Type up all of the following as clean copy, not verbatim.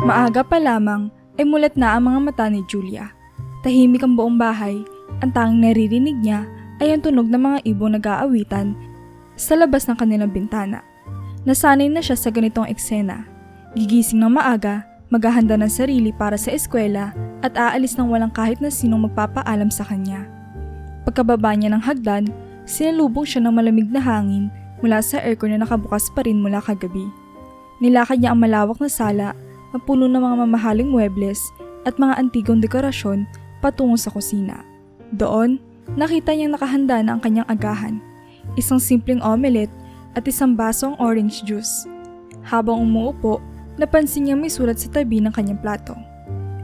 Maaga pa lamang ay mulat na ang mga mata ni Julia. Tahimik ang buong bahay, ang tanging naririnig niya ay ang tunog ng mga ibong nag-aawitan sa labas ng kanilang bintana. Nasanay na siya sa ganitong eksena. Gigising ng maaga, maghahanda ng sarili para sa eskwela at aalis ng walang kahit na sinong magpapaalam sa kanya. Pagkababa niya ng hagdan, sinalubong siya ng malamig na hangin mula sa aircon na nakabukas pa rin mula kagabi. Nilakad niya ang malawak na sala na puno ng mga mamahaling muebles at mga antigong dekorasyon patungo sa kusina. Doon, nakita niyang nakahanda na ang kanyang agahan, isang simpleng omelette at isang basong orange juice. Habang umuupo, napansin niya may sulat sa tabi ng kanyang plato.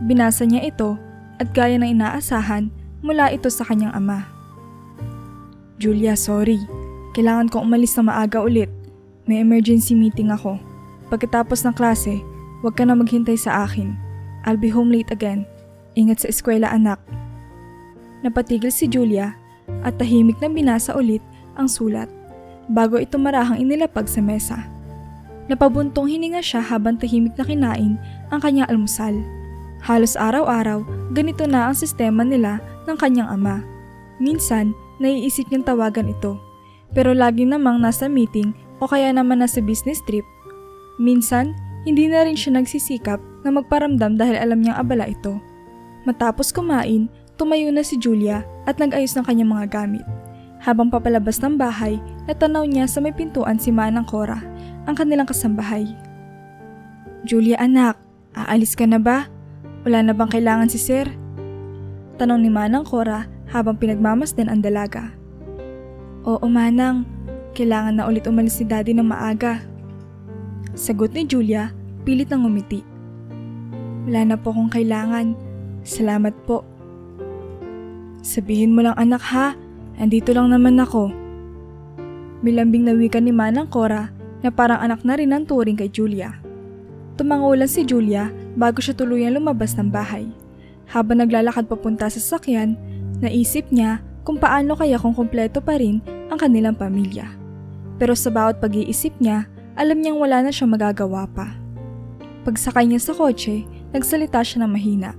Binasa niya ito at gaya ng inaasahan, mula ito sa kanyang ama. "Julia, sorry. Kailangan kong umalis na maaga ulit. May emergency meeting ako. Pagkatapos ng klase, huwag ka na maghintay sa akin. I'll be home late again. Ingat sa eskwela, anak." Napatigil si Julia at tahimik na binasa ulit ang sulat bago ito marahang inilapag sa mesa. Napabuntong hininga siya habang tahimik na kinain ang kanyang almusal. Halos araw-araw, ganito na ang sistema nila ng kanyang ama. Minsan, naiisip niyang tawagan ito, pero lagi namang nasa meeting o kaya naman nasa business trip. Minsan, hindi na rin siya nagsisikap na magparamdam dahil alam niyang abala ito. Matapos kumain, tumayo na si Julia at nag-ayos ng kanyang mga gamit. Habang papalabas ng bahay, natanaw niya sa may pintuan si Manang Cora, ang kanilang kasambahay. "Julia, anak, aalis ka na ba? Wala na bang kailangan si Sir?" Tanong ni Manang Cora habang pinagmamasdan ang dalaga. "Oo, Manang. Kailangan na ulit umalis si Daddy ng maaga." Sagot ni Julia, pilit na ngumiti. "Wala na po akong kailangan. Salamat po." "Sabihin mo lang, anak, ha? Andito lang naman ako." Milambing na wika ni Manang Cora na parang anak na rin ang turing kay Julia. Tumangulan si Julia bago siya tuluyang lumabas ng bahay. Habang naglalakad papunta sa sasakyan, naisip niya kung paano kaya kung kumpleto pa rin ang kanilang pamilya. Pero sa bawat pag-iisip niya, alam niyang wala na siyang magagawa pa. Pagsakay niya sa kotse, nagsalita siya ng mahina,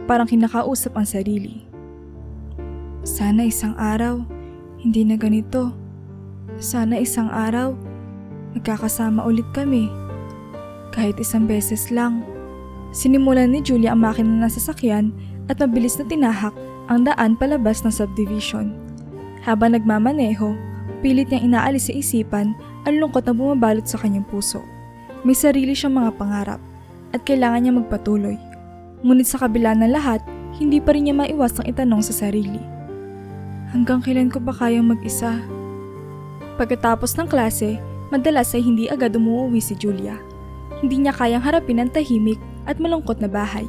parang kinakausap ang sarili. "Sana isang araw, hindi na ganito. Sana isang araw, nagkakasama ulit kami. Kahit isang beses lang." Sinimulan ni Julia ang makina ng sasakyan at mabilis na tinahak ang daan palabas ng subdivision. Habang nagmamaneho, pilit niyang inaalis sa isipan ang lungkot na bumabalot sa kanyang puso. May sarili siyang mga pangarap at kailangan niya magpatuloy. Ngunit sa kabila ng lahat, hindi pa rin niya maiwasang itanong sa sarili, "Hanggang kailan ko ba kayang mag-isa?" Pagkatapos ng klase, madalas ay hindi agad umuwi si Julia. Hindi niya kayang harapin ang tahimik at malungkot na bahay,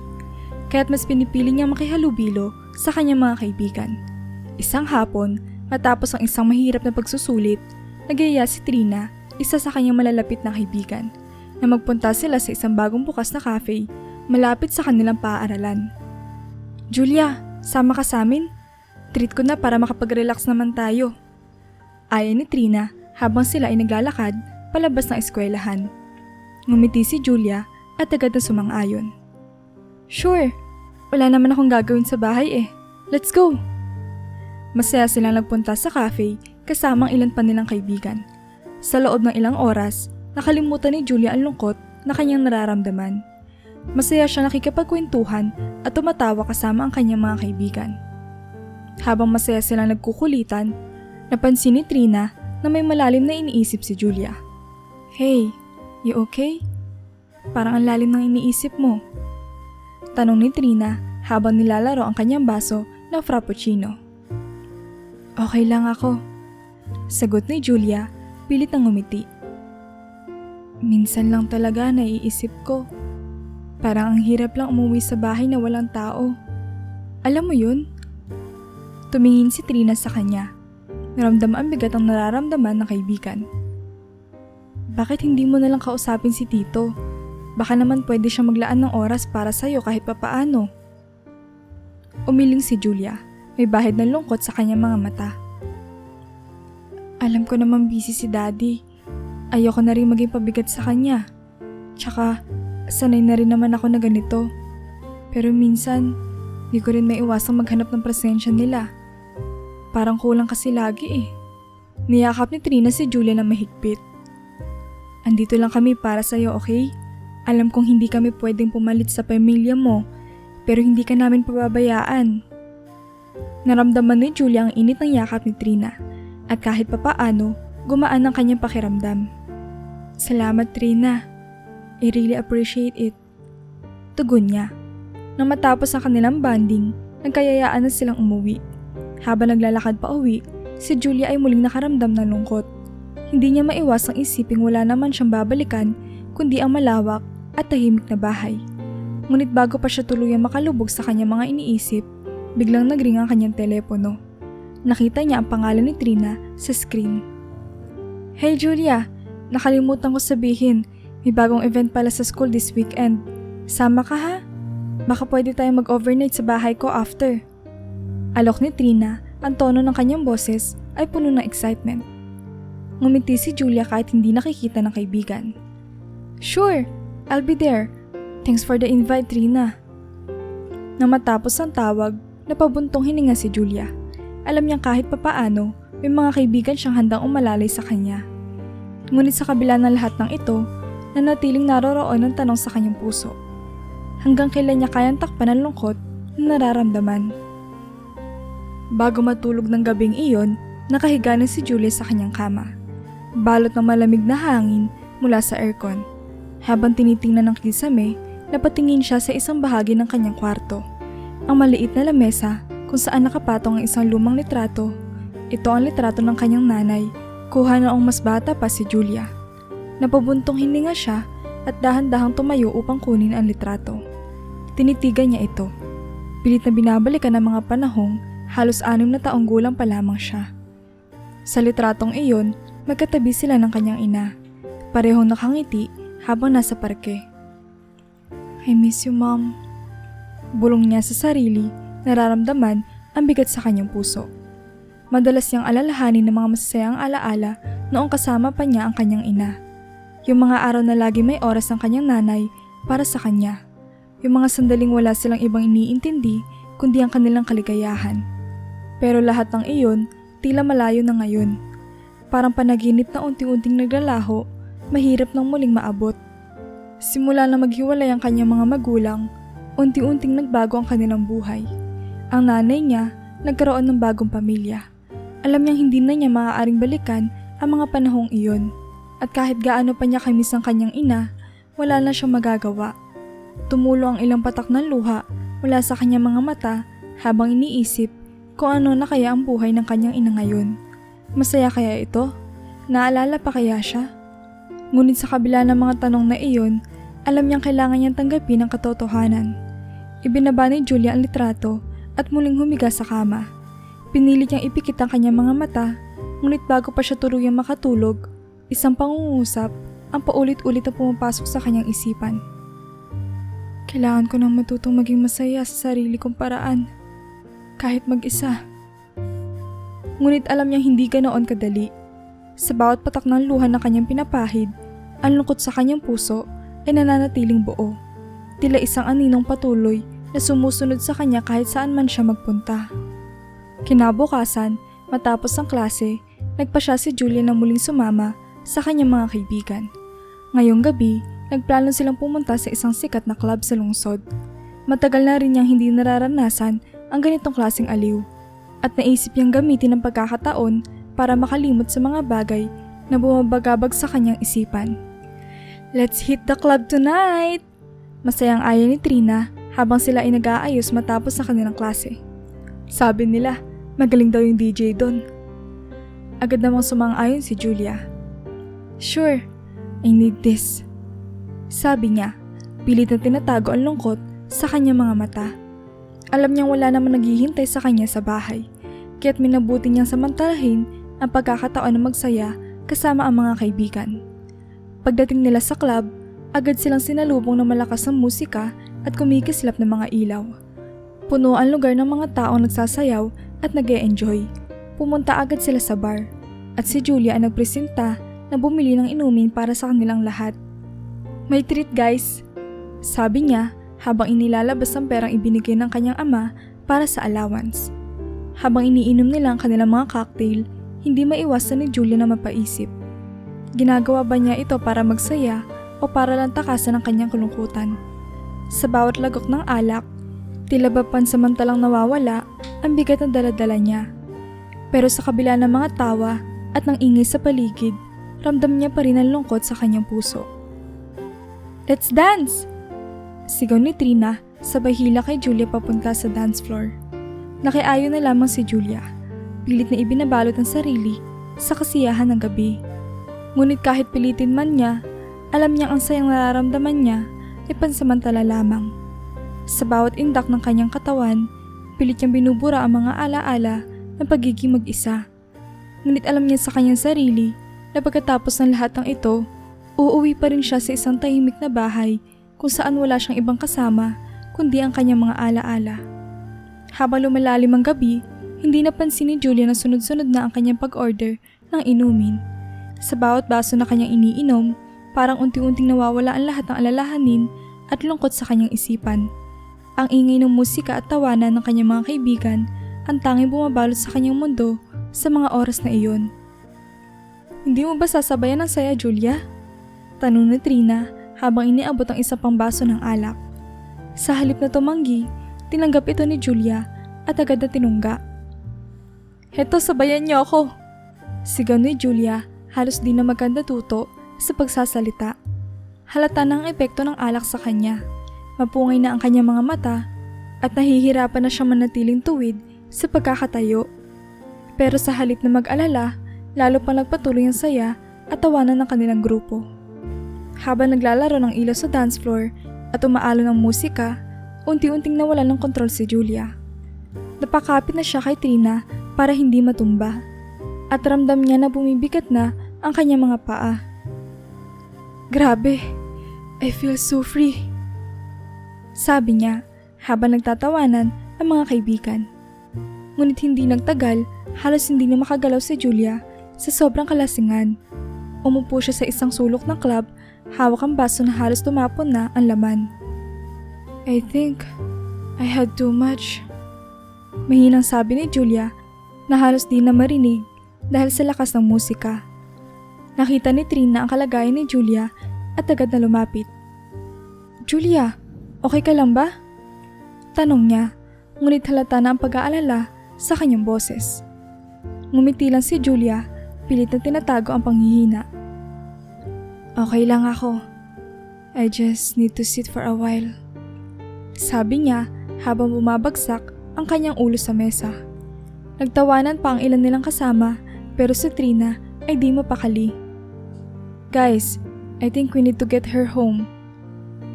kaya't mas pinipili niyang makihalubilo sa kanyang mga kaibigan. Isang hapon, matapos ang isang mahirap na pagsusulit, nagyaya si Trina, isa sa kanyang malalapit na kaibigan, na magpunta sila sa isang bagong bukas na cafe malapit sa kanilang paaralan. "Julia, sama ka sa amin? Treat ko na para makapag-relax naman tayo." Aya ni Trina habang sila ay naglalakad palabas ng eskwelahan. Ngumiti si Julia at agad na sumang-ayon. "Sure, wala naman akong gagawin sa bahay eh. Let's go!" Masaya silang nagpunta sa cafe kasamang ilan pa nilang kaibigan. Sa loob ng ilang oras, nakalimutan ni Julia ang lungkot na kanyang nararamdaman. Masaya siya nakikipagkwentuhan at tumatawa kasama ang kanyang mga kaibigan. Habang masaya silang nagkukulitan, napansin ni Trina na may malalim na iniisip si Julia. "Hey, you okay? Parang ang lalim ng iniisip mo." Tanong ni Trina habang nilalaro ang kanyang baso ng frappuccino. "Okay lang ako." Sagot ni Julia, pilit na ngumiti. "Minsan lang talaga naiisip ko. Parang ang hirap lang umuwi sa bahay na walang tao. Alam mo yun?" Tumingin si Trina sa kanya. Naramdaman ang bigat ang nararamdaman ng kaibigan. "Bakit hindi mo nalang kausapin si Tito? Baka naman pwede siya maglaan ng oras para sa'yo kahit papaano." Umiling si Julia, may bahid ng lungkot sa kanyang mga mata. "Alam ko naman busy si Daddy. Ayoko na rin maging pabigat sa kanya. Tsaka, Sanay na rin naman ako na ganito. Pero minsan, di ko rin maiwasang maghanap ng presensya nila. Parang kulang kasi lagi eh. Niyakap ni Trina si Julia na mahigpit. Andito lang kami para sa'yo, okay? Alam kong hindi kami pwedeng pumalit sa pamilya mo, pero hindi ka namin pababayaan. Naramdaman ni Julia ang init ng yakap ni Trina, at kahit papaano, gumaan ang kanyang pakiramdam. Salamat Trina. I really appreciate it. Tugon niya. Nang matapos ang kanilang bonding, nagkayayaan na silang umuwi. Habang naglalakad pa uwi, si Julia ay muling nakaramdam ng lungkot. Hindi niya maiwasang isiping wala naman siyang babalikan kundi ang malawak at tahimik na bahay. Ngunit bago pa siya tuluyang makalubog sa kanyang mga iniisip, biglang nagring ang kanyang telepono. Nakita niya ang pangalan ni Trina sa screen. Hey Julia, nakalimutan ko sabihin, may bagong event pala sa school this weekend. Sama ka ha? Baka pwede tayong mag-overnight sa bahay ko after. Alok ni Trina, ang tono ng kanyang boses ay puno ng excitement. Ngumiti si Julia kahit hindi nakikita ng kaibigan. Sure, I'll be there. Thanks for the invite, Trina. Nang matapos ang tawag, napabuntong hininga si Julia. Alam niyang kahit papaano, may mga kaibigan siyang handang umalalay sa kanya. Ngunit sa kabila ng lahat ng ito, nanatiling naroroon ang tanong sa kanyang puso. Hanggang kailan niya kayang takpan ang lungkot na nararamdaman. Bago matulog ng gabing iyon, nakahiga na si Julia sa kanyang kama. Balot ng malamig na hangin mula sa aircon. Habang tinitingnan ng kisame, napatingin siya sa isang bahagi ng kanyang kwarto. Ang maliit na lamesa kung saan nakapatong ang isang lumang litrato. Ito ang litrato ng kanyang nanay, kuha noong mas bata pa si Julia. Napabuntong hininga siya at dahan-dahang tumayo upang kunin ang litrato. Tinitigan niya ito. Pilit na binabalikan ang mga panahong halos 6 na taong gulang pa lamang siya. Sa litratong iyon, magkatabi sila ng kanyang ina. Parehong nakangiti habang nasa parke. I miss you, Mom. Bulong niya sa sarili, nararamdaman ang bigat sa kanyang puso. Madalas niyang alalahanin ng mga masasayang alaala noong kasama pa niya ang kanyang ina. Yung mga araw na lagi may oras ang kanyang nanay para sa kanya. Yung mga sandaling wala silang ibang iniintindi kundi ang kanilang kaligayahan. Pero lahat ng iyon, tila malayo na ngayon. Parang panaginip na unti-unting naglalaho, mahirap nang muling maabot. Simula na maghiwalay ang kanyang mga magulang, unti-unting nagbago ang kanilang buhay. Ang nanay niya, nagkaroon ng bagong pamilya. Alam niyang hindi na niya maaaring balikan ang mga panahong iyon. At kahit gaano pa niya kamiss ang kanyang ina, wala na siyang magagawa. Tumulo ang ilang patak ng luha mula sa kanyang mga mata habang iniisip kung ano na kaya ang buhay ng kanyang ina ngayon. Masaya kaya ito? Naalala pa kaya siya? Ngunit sa kabila ng mga tanong na iyon, alam niyang kailangan niyang tanggapin ang katotohanan. Ibinaba ni Julia ang litrato at muling humiga sa kama. Pinilit niyang ipikit ang kanyang mga mata, ngunit bago pa siya tuluyang makatulog, isang pangungusap ang paulit-ulit na pumapasok sa kanyang isipan. Kailangan ko nang matutong maging masaya sa sarili kong paraan, kahit mag-isa. Ngunit alam niyang hindi ganoon kadali. Sa bawat patak ng luha na kanyang pinapahid, ang lungkot sa kanyang puso ay nananatiling buo. Tila isang aninong patuloy na sumusunod sa kanya kahit saan man siya magpunta. Kinabukasan, matapos ang klase, nagpa siya si Julia na muling sumama sa kanyang mga kaibigan. Ngayong gabi, nagplano silang pumunta sa isang sikat na club sa lungsod. Matagal na rin niyang hindi nararanasan ang ganitong klaseng aliw. At naisip niyang gamitin ang pagkakataon para makalimot sa mga bagay na bumabagabag sa kanyang isipan. Let's hit the club tonight! Masayang aya ni Trina habang sila ay nag-aayos matapos sa kanilang klase. Sabi nila, magaling daw yung DJ doon. Agad namang sumang-ayon si Julia. Sure, I need this. Sabi niya, pilit na tinatago ang lungkot sa kanyang mga mata. Alam niyang wala naman naghihintay sa kanya sa bahay, kaya't minabuti niyang samantalahin ang pagkakataon na magsaya kasama ang mga kaibigan. Pagdating nila sa club, agad silang sinalubong ng malakas na musika at kumikislap ng mga ilaw. Puno ang lugar ng mga taong nagsasayaw at nag-e-enjoy. Pumunta agad sila sa bar, at si Julia ang nagpresenta na bumili ng inumin para sa kanilang lahat. May treat guys, Sabi niya habang inilalabas ang perang ibinigay ng kanyang ama para sa allowance. Habang iniinom nila ang kanilang mga cocktail, hindi maiwasan ni Julia na mapaisip. Ginagawa ba niya ito para magsaya o para lang takasan ang kanyang kalungkutan? Sa bawat lagok ng alak, tila ba pansamantalang nawawala ang bigat na daladala niya. Pero sa kabila ng mga tawa at ng ingay sa paligid, ramdam niya pa rin ang lungkot sa kanyang puso. "Let's dance!" Sigaw ni Trina sabay hila kay Julia papunta sa dance floor. Nakiayo na lamang si Julia, pilit na ibinabalot ang sarili sa kasiyahan ng gabi. Ngunit kahit pilitin man niya, alam niyang ang sayang nararamdaman niya ay pansamantala lamang. Sa bawat indak ng kanyang katawan, pilit niyang binubura ang mga alaala ng pagiging mag-isa. Ngunit alam niya sa kanyang sarili na pagkatapos ng lahat ng ito, uuwi pa rin siya sa isang tahimik na bahay kung saan wala siyang ibang kasama kundi ang kanyang mga alaala. Habang lumalalim ang gabi, hindi napansin ni Julia na sunod-sunod na ang kanyang pag-order ng inumin. Sa bawat baso na kanyang iniinom, parang unti-unting nawawala ang lahat ng alalahanin at lungkot sa kanyang isipan. Ang ingay ng musika at tawanan ng kanyang mga kaibigan ang tanging bumabalot sa kanyang mundo sa mga oras na iyon. "Hindi mo ba sasabayan ng saya, Julia?" Tanong ni Trina habang iniabot ang isa pang baso ng alak. Sa halip na tumanggi, tinanggap ito ni Julia at agad na tinungga. "Heto, sabayan niyo ako!" Sigaw ni Julia, halos di na maganda tuto sa pagsasalita. Halata na ang epekto ng alak sa kanya. Mapungay na ang kanyang mga mata at nahihirapan na siyang manatiling tuwid sa pagkakatayo. Pero sa halip na mag-alala, lalo pang nagpatuloy ang saya at tawanan ng kanilang grupo. Habang naglalaro ng ilaw sa dance floor at umaalo ng musika, unti-unting nawalan ng kontrol si Julia. Napakapit na siya kay Trina para hindi matumba at ramdam niya na bumibigat na ang kanyang mga paa. "Grabe, I feel so free," sabi niya habang nagtatawanan ang mga kaibigan. Ngunit hindi nagtagal, halos hindi na makagalaw si Julia sa sobrang kalasingan. Umupo siya sa isang sulok ng club, hawak ang baso na halos tumapon na ang laman. "I think I had too much," mahinang sabi ni Julia na halos di na marinig dahil sa lakas ng musika. Nakita ni Trina ang kalagayan ni Julia at agad na lumapit. "Julia, okay ka lang ba?" Tanong niya, ngunit halata na ang pag-aalala sa kanyang boses. Ngumiti lang si Julia, pilit na tinatago ang panghihina. "Okay lang ako. I just need to sit for a while," sabi niya habang bumabagsak ang kanyang ulo sa mesa. Nagtawanan pa ang ilan nilang kasama pero si Trina ay di mapakali. "Guys, I think we need to get her home,"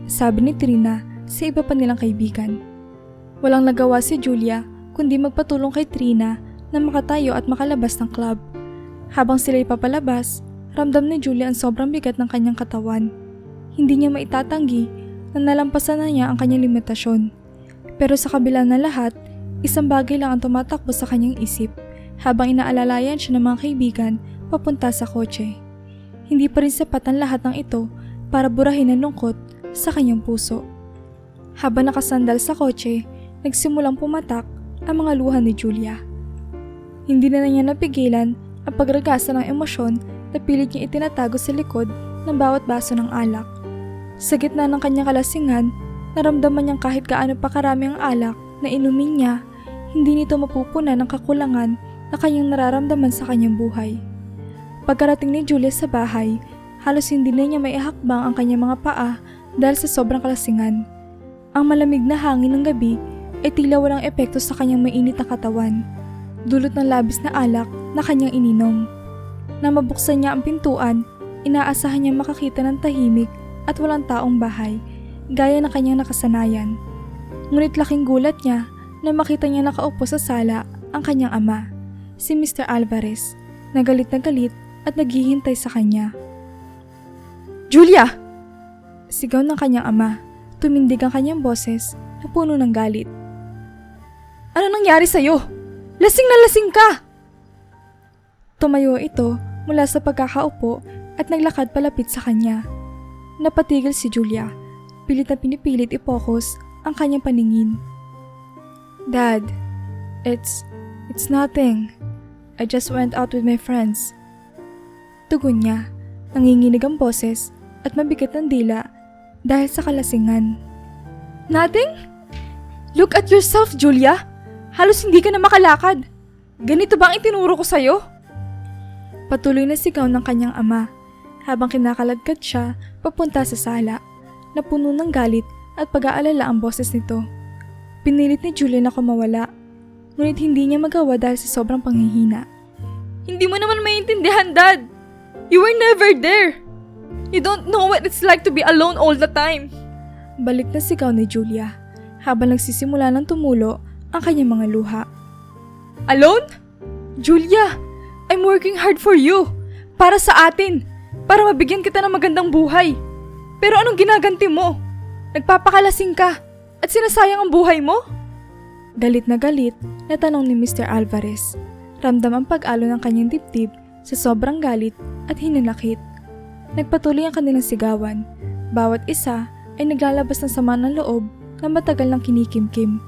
sabi ni Trina sa iba pa nilang kaibigan. Walang nagawa si Julia kundi magpatulong kay Trina na makatayo at makalabas ng club. Habang sila'y papalabas, ramdam ni Julia ang sobrang bigat ng kanyang katawan. Hindi niya maitatanggi na nalampasan na niya ang kanyang limitasyon. Pero sa kabila ng lahat, isang bagay lang ang tumatakbo sa kanyang isip habang inaalalayan siya ng mga kaibigan papunta sa kotse. Hindi pa rin sapat ang lahat ng ito para burahin ang lungkot sa kanyang puso. Habang nakasandal sa kotse, nagsimulang pumatak ang mga luha ni Julia. Hindi na niya napigilan ang pagragasa ng emosyon na pilit niya itinatago sa likod ng bawat baso ng alak. Sa gitna ng kanyang kalasingan, naramdaman niyang kahit gaano pa karami ang alak na inumin niya, hindi nito mapupunan ang kakulangan na kanyang nararamdaman sa kanyang buhay. Pagkarating ni Julia sa bahay, halos hindi na niya maihakbang ang kanyang mga paa dahil sa sobrang kalasingan. Ang malamig na hangin ng gabi ay tila walang epekto sa kanyang mainit na katawan, dulot ng labis na alak na kanyang ininom. Nang mabuksan niya ang pintuan, inaasahan niya makakita ng tahimik at walang taong bahay, gaya ng kanyang nakasanayan. Ngunit laking gulat niya na makita niya nakaupo sa sala ang kanyang ama, si Mr. Alvarez, na galit at naghihintay sa kanya. "Julia!" Sigaw ng kanyang ama, tumindig ang kanyang boses na puno ng galit. "Ano nangyari sa'yo? Lasing na lasing ka!" Tumayo ito mula sa pagkakaupo at naglakad palapit sa kanya. Napatigil si Julia. Pilit na pinipilit i-focus ang kanyang paningin. Dad, it's nothing. I just went out with my friends. Tugon niya, nanginginig ang boses at mabigat ang dila dahil sa kalasingan. Nothing? Look at yourself, Julia! Halos hindi ka na makalakad. Ganito ba ang itinuro ko sa'yo? Patuloy na sigaw ng kanyang ama habang kinakaladkad siya papunta sa sala na puno ng galit at pag-aalala ang boses nito. Pinilit ni Julia na kumawala, ngunit hindi niya magawa dahil sa sobrang panghihina. Hindi mo naman maintindihan, Dad! You were never there! You don't know what it's like to be alone all the time! Balik na sigaw ni Julia habang nagsisimula ng tumulo ang kanyang mga luha. Alone? Julia, I'm working hard for you! Para sa atin! Para mabigyan kita ng magandang buhay! Pero anong ginaganti mo? Nagpapakalasing ka at sinasayang ang buhay mo? Galit na tanong ni Mr. Alvarez. Ramdam ang pag-alo ng kanyang dibdib sa sobrang galit at hinanakit. Nagpatuloy ang kanilang sigawan. Bawat isa ay naglalabas ng sama ng loob na matagal nang kinikimkim.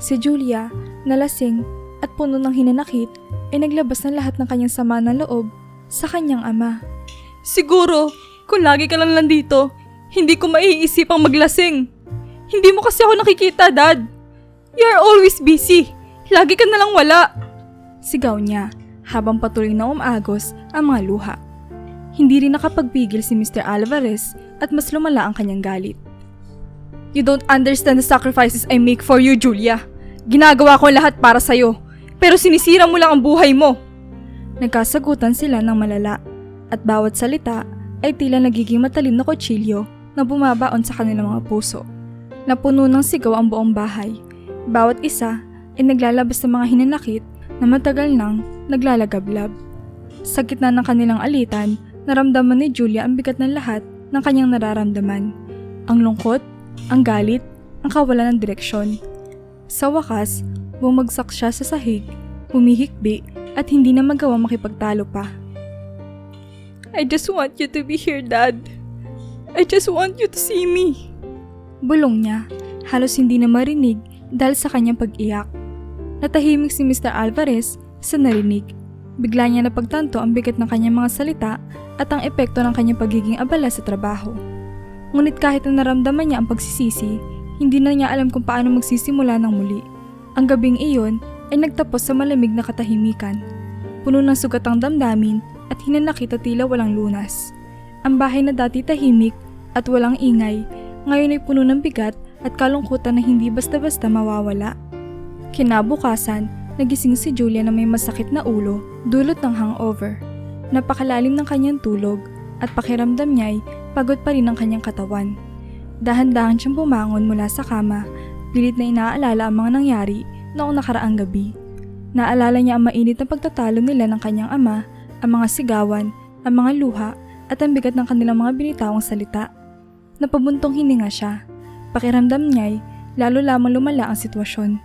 Si Julia, nalasing at puno ng hinanakit, ay naglabas ng lahat ng kanyang sama ng loob sa kanyang ama. Siguro, kung lagi ka lang nandito, hindi ko maiisipang maglasing. Hindi mo kasi ako nakikita, Dad. You're always busy. Lagi ka nalang wala. Sigaw niya habang patuloy na umagos ang mga luha. Hindi rin nakapagpigil si Mr. Alvarez at mas lumala ang kanyang galit. You don't understand the sacrifices I make for you, Julia. Ginagawa ko lahat para sa'yo, pero sinisira mo lang ang buhay mo. Nagkasagutan sila ng malala at bawat salita ay tila nagiging matalim na kutsilyo na bumabaon sa kanilang mga puso. Napuno ng sigaw ang buong bahay. Bawat isa ay naglalabas ng mga hinanakit na matagal nang naglalagablab. Sa gitna ng kanilang alitan, naramdaman ni Julia ang bigat ng lahat ng kanyang nararamdaman. Ang lungkot, ang galit, ang kawalan ng direksyon. Sa wakas, bumagsak siya sa sahig, humihikbi at hindi na magawa makipagtalo pa. I just want you to be here, Dad. I just want you to see me. Bulong niya, halos hindi na marinig dahil sa kanyang pag-iyak. Natahimik si Mr. Alvarez sa narinig. Bigla niya napagtanto ang bigat ng kanyang mga salita at ang epekto ng kanyang pagiging abala sa trabaho. Ngunit kahit na naramdaman niya ang pagsisisi, hindi na niya alam kung paano magsisimula ng muli. Ang gabing iyon ay nagtapos sa malamig na katahimikan. Puno ng sugat ang damdamin at hinanakit at tila walang lunas. Ang bahay na dati tahimik at walang ingay, ngayon ay puno ng bigat at kalungkutan na hindi basta-basta mawawala. Kinabukasan, nagising si Julia na may masakit na ulo dulot ng hangover. Napakalalim ng kanyang tulog at pakiramdam niya ay pagod pa rin ang kanyang katawan. Dahan-dahan siyang bumangon mula sa kama, pilit na inaalala ang mga nangyari noong nakaraang gabi. Naalala niya ang mainit na pagtatalo nila ng kanyang ama, ang mga sigawan, ang mga luha at ang bigat ng kanilang mga binitawang salita. Napabuntong hininga siya. Pakiramdam niya ay lalo lamang lumala ang sitwasyon.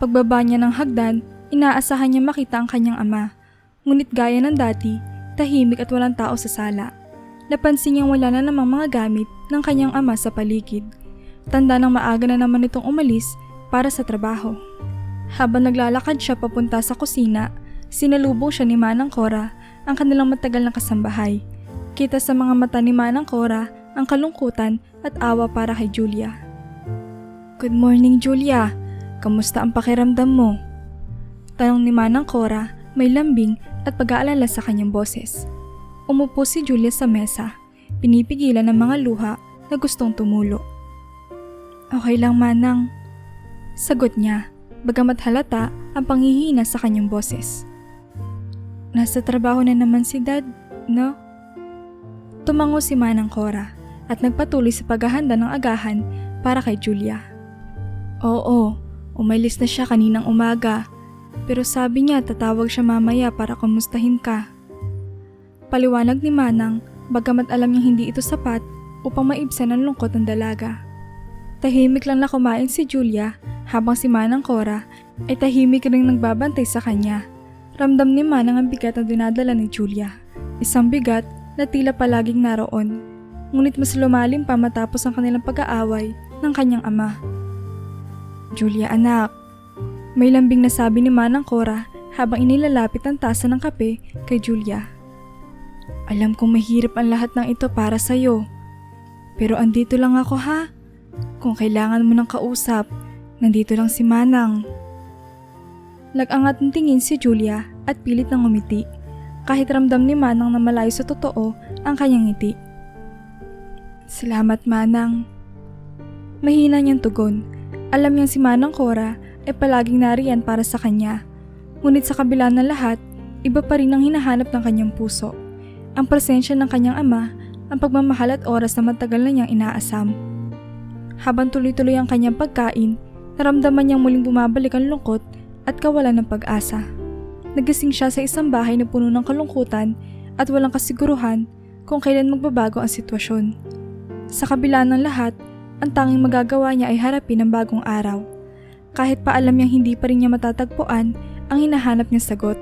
Pagbaba niya ng hagdan, inaasahan niya makita ang kanyang ama. Ngunit gaya ng dati, tahimik at walang tao sa sala. Napansin niyang wala na namang mga gamit ng kanyang ama sa paligid. Tanda ng maaga na naman itong umalis para sa trabaho. Habang naglalakad siya papunta sa kusina, sinalubong siya ni Manang Cora, ang kanilang matagal na kasambahay. Kita sa mga mata ni Manang Cora ang kalungkutan at awa para kay Julia. Good morning, Julia. Kamusta ang pakiramdam mo? Tanong ni Manang Cora, may lambing at pag-aalala sa kanyang boses. Umupo si Julia sa mesa, pinipigilan ng mga luha na gustong tumulo. Okay lang, Manang. Sagot niya, bagamat halata ang panghihina sa kanyang boses. Nasa trabaho na naman si Dad, no? Tumango si Manang Cora at nagpatuloy sa paghahanda ng agahan para kay Julia. Oo, umalis na siya kaninang umaga, pero sabi niya tatawag siya mamaya para kumustahin ka. Paliwanag ni Manang, bagamat alam niyang hindi ito sapat upang maibsan ang lungkot ng dalaga. Tahimik lang na kumain si Julia habang si Manang Cora ay tahimik ring nagbabantay sa kanya. Ramdam ni Manang ang bigat na dinadala ni Julia, isang bigat na tila palaging naroon. ngunit mas lumalim pa matapos ang kanilang pag-aaway ng kanyang ama. "Julia anak," may lambing na sabi ni Manang Cora habang inilalapit ang tasa ng kape kay Julia. "Alam kong mahirap ang lahat ng ito para sa'yo. Pero andito lang ako ha. Kung kailangan mo ng kausap, nandito lang si Manang." Nag-angat ng tingin si Julia at pilit nang ngumiti, kahit ramdam ni Manang na malayo sa totoo ang kanyang ngiti. "Salamat Manang." Mahina niyang tugon. Alam niyang si Manang Cora ay palaging nariyan para sa kanya. Ngunit sa kabila ng lahat, iba pa rin ang hinahanap ng kanyang puso. Ang presensya ng kanyang ama, ang pagmamahal at oras na matagal na niyang inaasam. Habang tuloy-tuloy ang kanyang pagkain, naramdaman niyang muling bumabalik ang lungkot at kawalan ng pag-asa. Nagising siya sa isang bahay na puno ng kalungkutan at walang kasiguruhan kung kailan magbabago ang sitwasyon. Sa kabila ng lahat, ang tanging magagawa niya ay harapin ang bagong araw. Kahit pa alam niyang hindi pa rin niya matatagpuan ang hinahanap niyang sagot.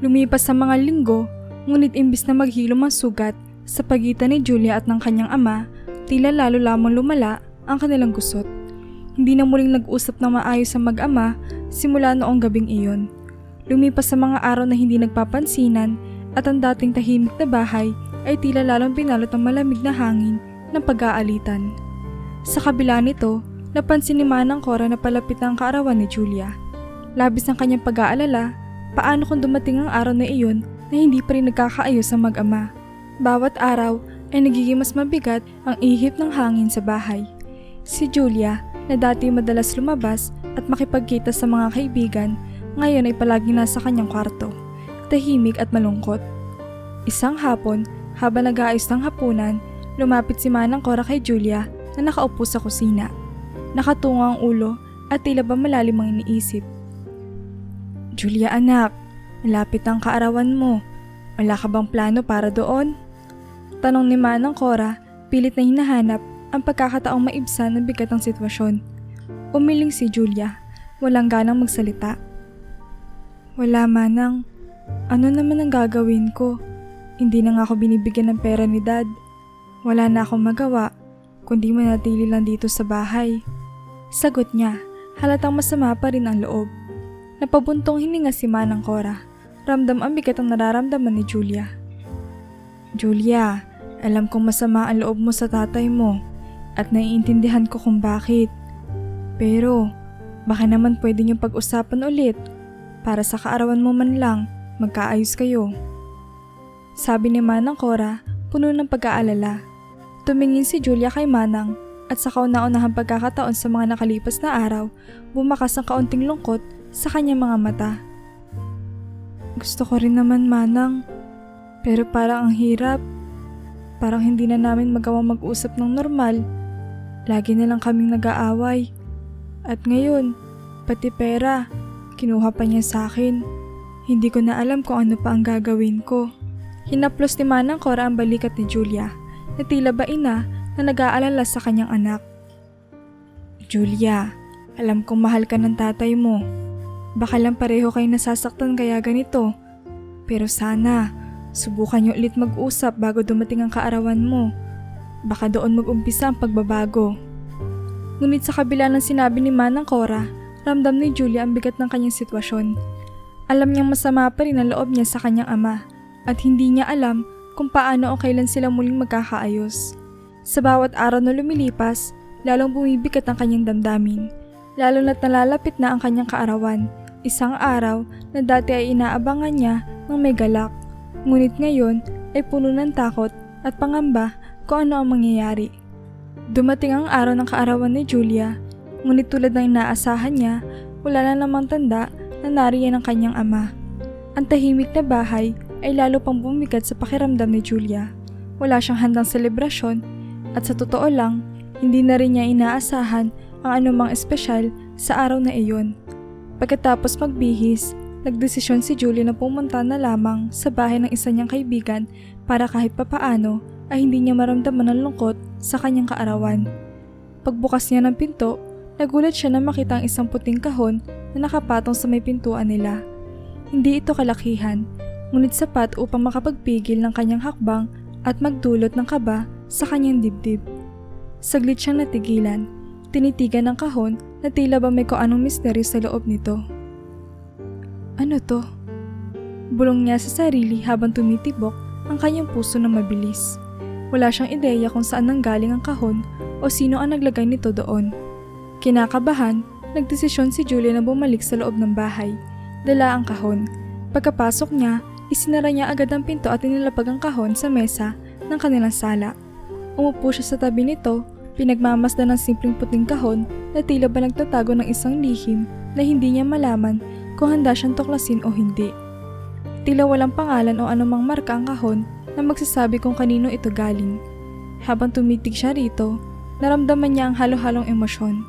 Lumipas sa mga linggo, ngunit imbis na maghilom ang sugat sa pagitan ni Julia at ng kanyang ama, tila lalo lamang lumala ang kanilang gusot. Hindi na muling nag-usap ng maayos ang mag-ama simula noong gabing iyon. Lumipas sa mga araw na hindi nagpapansinan at ang dating tahimik na bahay ay tila lalong pinalot ng malamig na hangin ng pag-aalitan. Sa kabila nito, napansin ni Manang Cora na palapit na ang kaarawan ni Julia. Labis ng kanyang pag-aalala, paano kung dumating ang araw na iyon na hindi pa rin nagkakaayos ang mag-ama. Bawat araw ay nagiging mas mabigat ang ihip ng hangin sa bahay. Si Julia, na dati madalas lumabas at makipagkita sa mga kaibigan, ngayon ay palaging nasa kanyang kwarto, tahimik at malungkot. Isang hapon, habang nag-aayos ng hapunan, lumapit si Manang Cora kay Julia na nakaupo sa kusina. Nakatungo ang ulo at tila ba malalim ang iniisip. "Julia anak, malapit ang kaarawan mo. Wala ka bang plano para doon?" Tanong ni Manang Cora, pilit na hinahanap ang pagkakataong maibsan ng bigat ng sitwasyon. Umiling si Julia, walang ganang magsalita. "Wala Manang, ano naman ang gagawin ko? Hindi na nga ako binibigyan ng pera ni Dad. Wala na akong magawa, kundi manatili lang dito sa bahay." Sagot niya, halatang masama pa rin ang loob. Napabuntong hininga si Manang Cora, ramdam ang bigat ang nararamdaman ni Julia. "Julia, alam kong masama ang loob mo sa tatay mo at naiintindihan ko kung bakit. Pero baka naman pwede niyong pag-usapan ulit para sa kaarawan mo man lang magkaayos kayo." Sabi ni Manang Cora, puno ng pag-aalala. Tumingin si Julia kay Manang at sa kauna-unahang pagkakataon sa mga nakalipas na araw, bumakas ang kaunting lungkot sa kanyang mga mata. "Gusto ko rin naman Manang, pero parang ang hirap. Parang hindi na namin magawang mag-usap ng normal. Lagi na lang kaming nag-aaway. At ngayon, pati pera, kinuha pa niya sa akin. Hindi ko na alam kung ano pa ang gagawin ko." Hinaplos ni Manang Cora ang balikat ni Julia, na tila ba ina na nag-aalala sa kanyang anak. "Julia, alam kong mahal ka ng tatay mo. Baka lang pareho kayo nasasaktan kaya ganito. Pero sana, subukan niyo ulit mag-usap bago dumating ang kaarawan mo. Baka doon mag-umpisa ang pagbabago." Ngunit sa kabila ng sinabi ni Manang Cora, ramdam ni Julia ang bigat ng kanyang sitwasyon. Alam niyang masama pa rin ang loob niya sa kanyang ama at hindi niya alam kung paano o kailan sila muling magkakaayos. Sa bawat araw na lumilipas, lalong bumibigat ang kanyang damdamin, lalo na't nalalapit na ang kanyang kaarawan, isang araw na dati ay inaabangan niya ng may galak, ngunit ngayon ay puno ng takot at pangamba kung ano ang mangyayari. Dumating ang araw ng kaarawan ni Julia, ngunit tulad ng inaasahan niya, wala na namang tanda na nariyan ang kanyang ama. Ang tahimik na bahay ay lalo pang bumigat sa pakiramdam ni Julia. Wala siyang handang selebrasyon at sa totoo lang, hindi na rin niya inaasahan ang anumang espesyal sa araw na iyon. Pagkatapos magbihis, nagdesisyon si Julia na pumunta na lamang sa bahay ng isa niyang kaibigan para kahit papaano ay hindi niya maramdaman ang lungkot sa kanyang kaarawan. Pagbukas niya ng pinto, nagulat siya na makita ang isang puting kahon na nakapatong sa may pintuan nila. Hindi ito kalakihan, ngunit sapat upang makapagpigil ng kanyang hakbang at magdulot ng kaba sa kanyang dibdib. Saglit siyang natigilan, tinitigan ng kahon na tila ba may kung anong misteryo sa loob nito. Ano to? Bulong niya sa sarili habang tumitibok ang kanyang puso na mabilis. Wala siyang ideya kung saan nanggaling ang kahon o sino ang naglagay nito doon. Kinakabahan, nagdesisyon si Julia na bumalik sa loob ng bahay. Dala ang kahon. Pagkapasok niya, isinara niya agad ang pinto at inilapag ang kahon sa mesa ng kanilang sala. Umupo siya sa tabi nito, pinagmamasdan ng simpleng puting kahon na tila ba nagtatago ng isang lihim na hindi niya malaman kung handa siyang tuklasin o hindi. Tila walang pangalan o anumang marka ang kahon na magsasabi kung kanino ito galing. Habang tumitig siya rito, naramdaman niya ang halo-halong emosyon,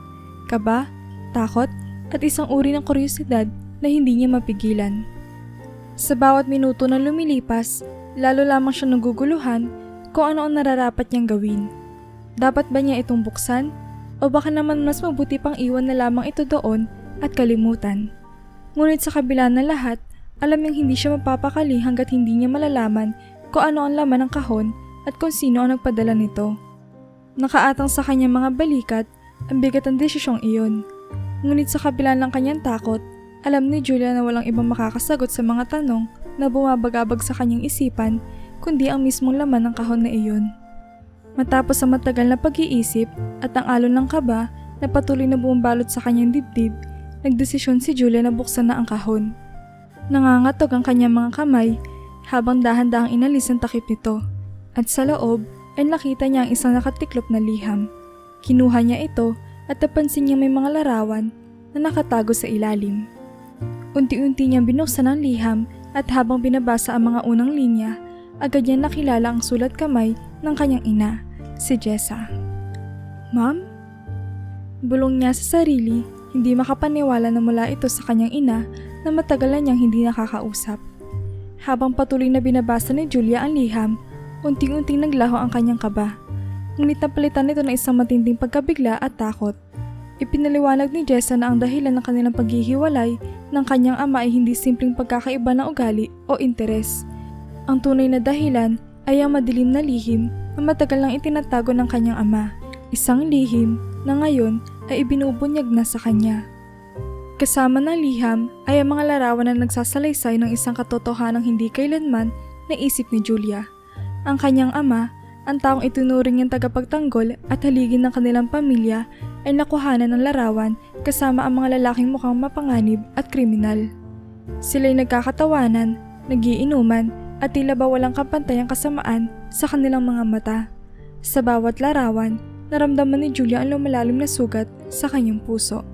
kaba, takot, at isang uri ng kuryosidad na hindi niya mapigilan. Sa bawat minuto na lumilipas, lalo lamang siya naguguluhan kung ano ang nararapat niyang gawin. Dapat ba niya itong buksan? O baka naman mas mabuti pang iwan na lamang ito doon at kalimutan. Ngunit sa kabila ng lahat, alam niyang hindi siya mapapakali hanggat hindi niya malalaman kung ano ang laman ng kahon at kung sino ang nagpadala nito. Nakaatang sa kanyang mga balikat ang bigat ng desisyong iyon. Ngunit sa kabila ng kanyang takot, alam ni Julia na walang ibang makakasagot sa mga tanong na bumabagabag sa kanyang isipan kundi ang mismong laman ng kahon na iyon. Matapos ang matagal na pag-iisip at ang alon ng kaba na patuloy na bumabalot sa kanyang dibdib, nagdesisyon si Julia na buksan na ang kahon. Nangangatog ang kanyang mga kamay habang dahan-dahang inalis ang takip nito at sa loob ay nakita niya ang isang nakatiklop na liham. Kinuha niya ito at napansin niya may mga larawan na nakatago sa ilalim. Unti-unti niyang binuksan ang liham at habang binabasa ang mga unang linya, agad niya nakilala ang sulat kamay ng kanyang ina, si Jessa. "Ma'am?" Bulong niya sa sarili, hindi makapaniwala na mula ito sa kanyang ina na matagalan niyang hindi nakakausap. Habang patuloy na binabasa ni Julia ang liham, unti-unting naglaho ang kanyang kaba. Ngunit napalitan nito ng isang matinding pagkabigla at takot. Ipinaliwanag ni Jessa na ang dahilan ng kanilang paghihiwalay ng kanyang ama ay hindi simpleng pagkakaiba ng ugali o interes. Ang tunay na dahilan ay ang madilim na lihim na matagal nang itinatago ng kanyang ama. Isang lihim na ngayon ay ibinubunyag na sa kanya. Kasama ng liham ay ang mga larawan na nagsasalaysay ng isang katotohanang hindi kailanman naisip ni Julia. Ang kanyang ama, ang taong itinuring niyang tagapagtanggol at haligi ng kanilang pamilya, ay nakuhanan ng larawan kasama ang mga lalaking mukhang mapanganib at kriminal. Sila'y nagkakatawanan, nagiinuman at tila ba walang kapantayang kasamaan sa kanilang mga mata. Sa bawat larawan, naramdaman ni Julia ang lumalalim na sugat sa kanyang puso.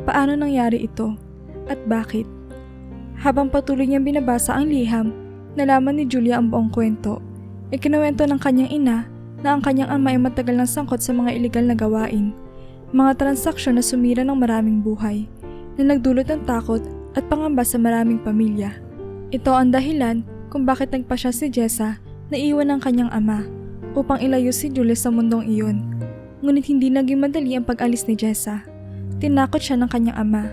Paano nangyari ito? At bakit? Habang patuloy niyang binabasa ang liham, nalaman ni Julia ang buong kwento. Ikinuwento ng kanyang ina na ang kanyang ama ay matagal nang sangkot sa mga iligal na gawain. Mga transaksyon na sumira ng maraming buhay, na nagdulot ng takot at pangamba sa maraming pamilya. Ito ang dahilan kung bakit nagpasya si Jessa na iwan ng kanyang ama upang ilayo si Julia sa mundong iyon. Ngunit hindi naging madali ang pag-alis ni Jessa. Tinakot siya ng kanyang ama.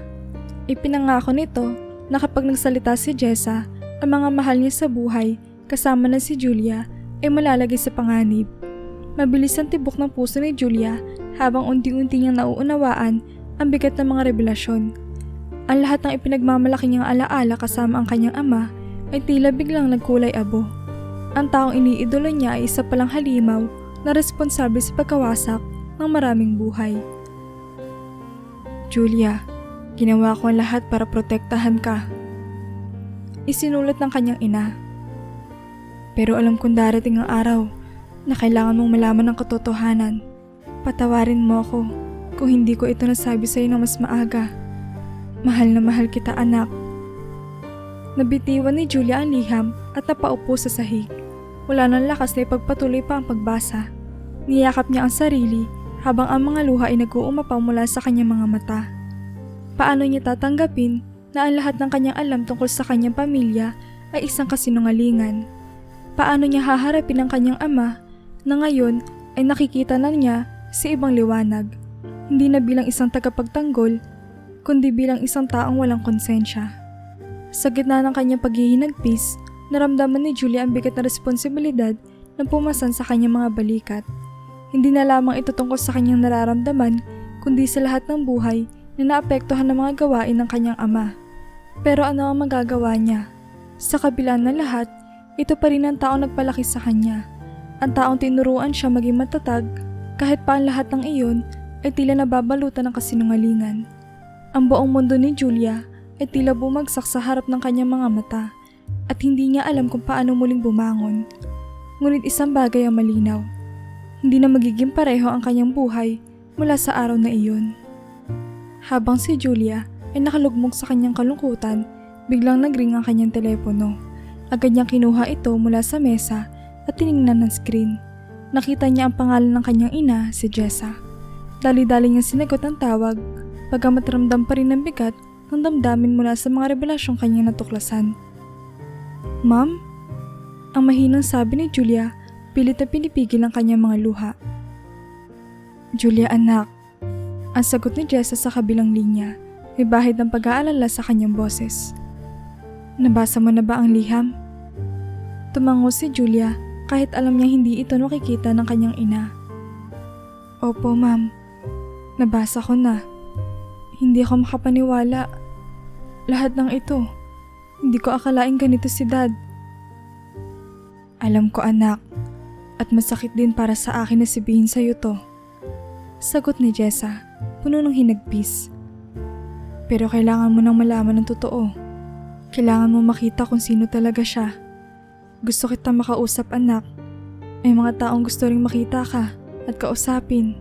Ipinangako nito na kapag nagsalita si Jessa, ang mga mahal niya sa buhay, kasama na si Julia, ay malalagay sa panganib. Mabilis ang tibok ng puso ni Julia habang unti-unti niyang nauunawaan ang bigat ng mga revelasyon. Ang lahat ng ipinagmamalaki niyang alaala kasama ang kanyang ama ay tila biglang nagkulay abo. Ang taong iniidolo niya ay isa palang halimaw na responsable sa pagkawasak ng maraming buhay. "Julia, ginawa ko ang lahat para protektahan ka," isinulat ng kanyang ina. "Pero alam kong darating ang araw na kailangan mong malaman ang katotohanan. Patawarin mo ako kung hindi ko ito nasabi sa iyo ng mas maaga. Mahal na mahal kita, anak." Nabitiwan ni Julia ang liham at napaupo sa sahig. Wala nang lakas na ipagpatuloy pa ang pagbasa. Niyakap niya ang sarili habang ang mga luha ay nag-uumapaw mula sa kanyang mga mata. Paano niya tatanggapin na ang lahat ng kanyang alam tungkol sa kanyang pamilya ay isang kasinungalingan? Paano niya haharapin ang kanyang ama na ngayon ay nakikita na niya sa ibang liwanag, hindi na bilang isang tagapagtanggol, kundi bilang isang taong walang konsensya? Sa gitna ng kanyang paghihinagpis, naramdaman ni Julia ang bigat na responsibilidad na pumasan sa kanyang mga balikat. Hindi na lamang ito tungkol sa kanyang nararamdaman, kundi sa lahat ng buhay na naapektuhan ng mga gawain ng kanyang ama. Pero ano ang magagawa niya? Sa kabila ng lahat, ito pa rin ang taong nagpalaki sa kanya. Ang taong tinuruan siya maging matatag, kahit pa ang lahat ng iyon ay tila nababalutan ng kasinungalingan. Ang buong mundo ni Julia ay tila bumagsak sa harap ng kanyang mga mata at hindi niya alam kung paano muling bumangon. Ngunit isang bagay ang malinaw. Hindi na magiging pareho ang kanyang buhay mula sa araw na iyon. Habang si Julia ay nakalugmok sa kanyang kalungkutan, biglang nagring ang kanyang telepono. Agad niyang kinuha ito mula sa mesa at tiningnan ng screen. Nakita niya ang pangalan ng kanyang ina, si Jessa. Dali-dali niyang sinagot ang tawag, bagamat ramdam pa rin ng bigat ng damdamin mula sa mga revelasyong kanyang natuklasan. "Ma'am?" Ang mahinang sabi ni Julia, pilit na pinipigil ang kanyang mga luha. "Julia, anak." Ang sagot ni Jessa sa kabilang linya, may bahid ng pag-aalala sa kanyang boses. "Nabasa mo na ba ang liham?" Tumango si Julia kahit alam niya hindi ito nakikita ng kanyang ina. "Opo, ma'am. Nabasa ko na. Hindi ako makapaniwala. Lahat ng ito. Hindi ko akalaing ganito si Dad." "Alam ko, anak. At masakit din para sa akin na sabihin sa'yo to." Sagot ni Jessa, puno ng hinagpis. "Pero kailangan mo nang malaman ng totoo. Kailangan mo makita kung sino talaga siya. Gusto kita makausap, anak. May mga taong gusto ring makita ka at kausapin."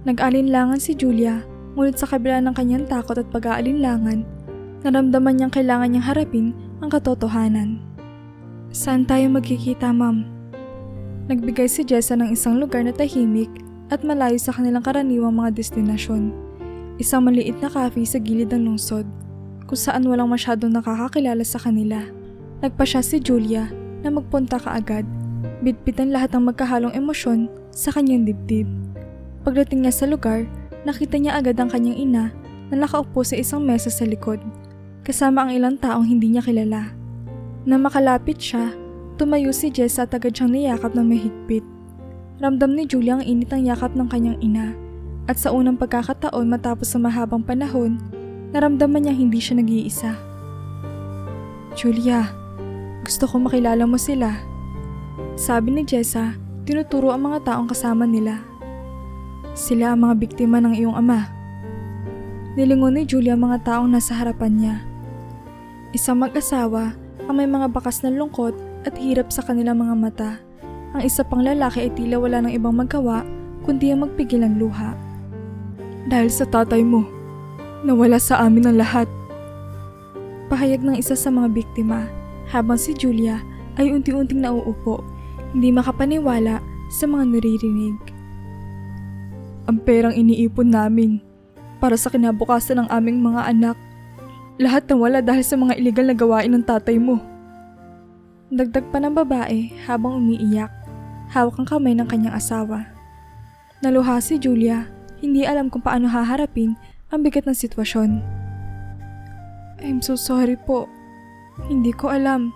Nag-alinlangan si Julia, ngunit sa kabila ng kanyang takot at pag-aalinlangan, naramdaman niyang kailangan niyang harapin ang katotohanan. "Saan tayo magkikita, ma'am?" Nagbigay si Jessa ng isang lugar na tahimik at malayo sa kanilang karaniwang mga destinasyon. Isang maliit na cafe sa gilid ng lungsod, kung saan walang masyadong nakakakilala sa kanila. Nagpa siya si Julia na magpunta kaagad, bitbitan lahat ng magkahalong emosyon sa kanyang dibdib. Pagdating niya sa lugar, nakita niya agad ang kanyang ina na nakaupo sa isang mesa sa likod, kasama ang ilang taong hindi niya kilala. Nang makalapit siya, tumayo si Jessa at agad siyang niyakap ng mahigpit. Ramdam ni Julia ang init ng yakap ng kanyang ina, at sa unang pagkakataon matapos sa mahabang panahon, naramdaman niya hindi siya nag-iisa. "Julia, gusto ko makilala mo sila." Sabi ni Jessa, tinuturo ang mga taong kasama nila. "Sila ang mga biktima ng iyong ama." Nilingon ni Julia ang mga taong nasa harapan niya. Isang mag-asawa ang may mga bakas na lungkot at hirap sa kanilang mga mata. Ang isa pang lalaki ay tila wala ng ibang magawa kundi ang magpigil ng luha. "Dahil sa tatay mo, nawala sa amin ang lahat." Pahayag ng isa sa mga biktima, habang si Julia ay unti-unting nauupo, hindi makapaniwala sa mga naririnig. "Ang perang iniipon namin para sa kinabukasan ng aming mga anak, lahat nawala dahil sa mga iligal na gawain ng tatay mo." Dagdag pa ng babae habang umiiyak, hawak ang kamay ng kanyang asawa. Naluha si Julia, hindi alam kung paano haharapin ang bigat ng sitwasyon. "I'm so sorry po. Hindi ko alam."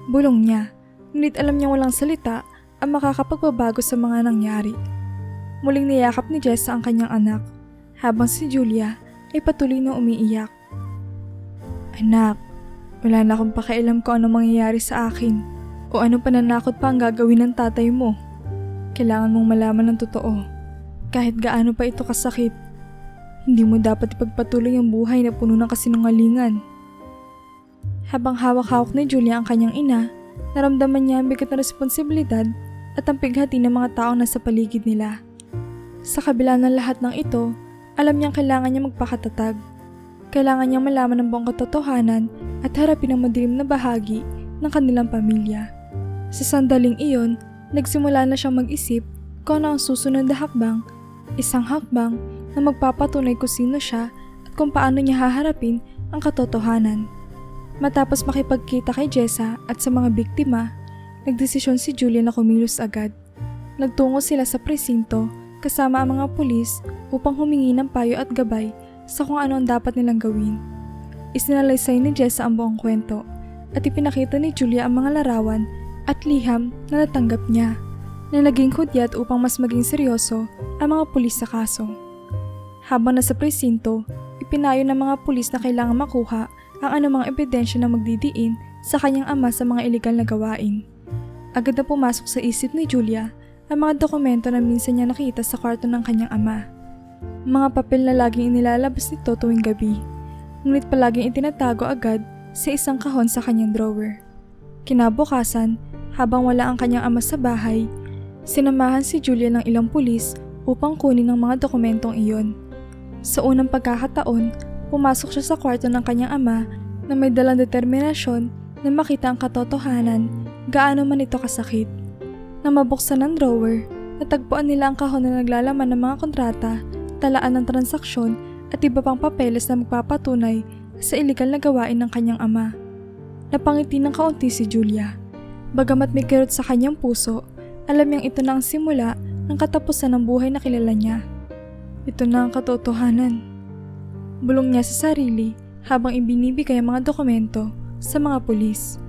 Bulong niya, ngunit alam niyang walang salita ang makakapagbabago sa mga nangyari. Muling niyakap ni Jessa ang kanyang anak, habang si Julia ay patuloy na umiiyak. "Anak, wala na akong pakialam kung ano mangyayari sa akin o anong pananakot pa ang gagawin ng tatay mo. Kailangan mong malaman ng totoo. Kahit gaano pa ito kasakit, hindi mo dapat ipagpatuloy ang buhay na puno ng kasinungalingan." Habang hawak-hawak ni Julia ang kanyang ina, naramdaman niya ang bigat na responsibilidad at ang pighati ng mga taong nasa paligid nila. Sa kabila ng lahat ng ito, alam niyang kailangan niya magpakatatag. Kailangan niyang malaman ang buong katotohanan at harapin ang madilim na bahagi ng kanilang pamilya. Sa sandaling iyon, nagsimula na siyang mag-isip kung ano ang susunod na hakbang, isang hakbang na magpapatunay kung sino siya at kung paano niya haharapin ang katotohanan. Matapos makipagkita kay Jessa at sa mga biktima, nagdesisyon si Julia na kumilos agad. Nagtungo sila sa presinto kasama ang mga pulis upang humingi ng payo at gabay sa kung ano ang dapat nilang gawin. Isinalaysay ni Jessa ang buong kwento at ipinakita ni Julia ang mga larawan at liham na natanggap niya na naging hudyat upang mas maging seryoso ang mga pulis sa kaso. Habang nasa presinto, ipinayo ng mga pulis na kailangan makuha ang anumang ebidensya na magdidiin sa kanyang ama sa mga ilegal na gawain. Agad na pumasok sa isip ni Julia ang mga dokumento na minsan niya nakita sa kwarto ng kanyang ama. Mga papel na laging inilalabas nito tuwing gabi, ngunit palaging itinatago agad sa isang kahon sa kanyang drawer. Kinabukasan, habang wala ang kanyang ama sa bahay, sinamahan si Julia ng ilang pulis upang kunin ang mga dokumentong iyon. Sa unang pagkakataon, pumasok siya sa kwarto ng kanyang ama na may dalang determinasyon na makita ang katotohanan gaano man ito kasakit. Nang mabuksan ang drawer, natagpuan nila ang kahon na naglalaman ng mga kontrata, talaan ng transaksyon at iba pang papeles na magpapatunay sa iligal na gawain ng kanyang ama. Napangiti ng kaunti si Julia. Bagamat may kirot sa kanyang puso, alam niyang ito na ang simula ng katapusan ng buhay na kilala niya. Ito na ang katotohanan. Bulong niya sa sarili habang ibinibigay ang mga dokumento sa mga pulis.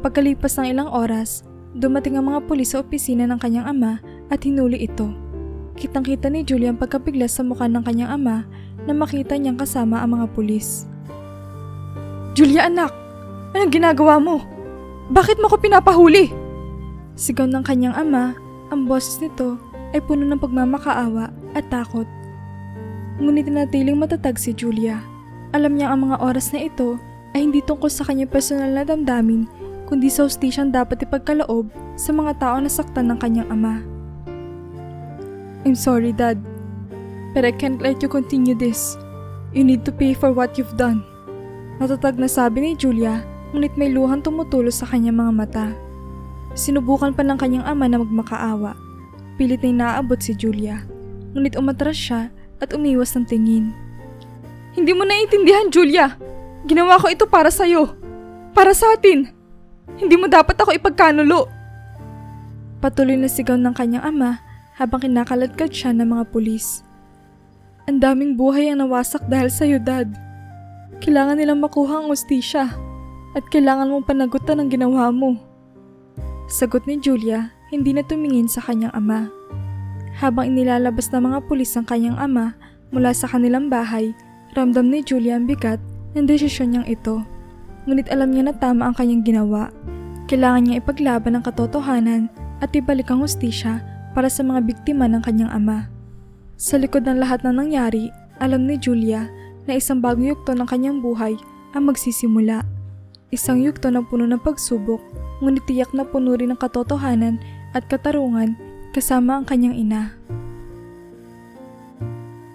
Pagkalipas ng ilang oras, dumating ang mga pulis sa opisina ng kanyang ama at hinuli ito. Kitang-kita ni Julia ang pagkabiglas sa mukha ng kanyang ama na makita niyang kasama ang mga pulis. "Julia anak, anong ginagawa mo? Bakit mo ko pinapahuli?" Sigaw ng kanyang ama, ang boses nito ay puno ng pagmamakaawa at takot. Ngunit tinatiling matatag si Julia. Alam niya ang mga oras na ito ay hindi tungkol sa kanyang personal na damdamin, kundi sa hustisyang dapat ipagkaloob sa mga tao na saktan ng kanyang ama. "I'm sorry, Dad, but I can't let you continue this. You need to pay for what you've done." Matatag na sabi ni Julia, ngunit may luhang tumutulo sa kanyang mga mata. Sinubukan pa ng kanyang ama na magmakaawa. Pilit na inaabot si Julia, ngunit umatras siya at umiwas ng tingin. "Hindi mo naiintindihan, Julia! Ginawa ko ito para sa'yo! Para sa atin! Hindi mo dapat ako ipagkanulo!" Patuloy na sigaw ng kanyang ama habang kinakaladkad siya ng mga pulis. "Ang daming buhay ang nawasak dahil sa'yo, Dad. Kailangan nilang makuha ang hustisya at kailangan mong panagutan ang ginawa mo." Sagot ni Julia, hindi na tumingin sa kanyang ama. Habang inilalabas ng mga pulis ang kanyang ama mula sa kanilang bahay, ramdam ni Julia ang bigat ng desisyon niyang ito. Ngunit alam niya na tama ang kanyang ginawa. Kailangan niya ipaglaban ang katotohanan at ibalik ang hustisya para sa mga biktima ng kanyang ama. Sa likod ng lahat ng nangyari, alam ni Julia na isang bagong yugto ng kanyang buhay ang magsisimula. Isang yugto na puno ng pagsubok, ngunit tiyak na puno rin ng katotohanan at katarungan kasama ang kanyang ina.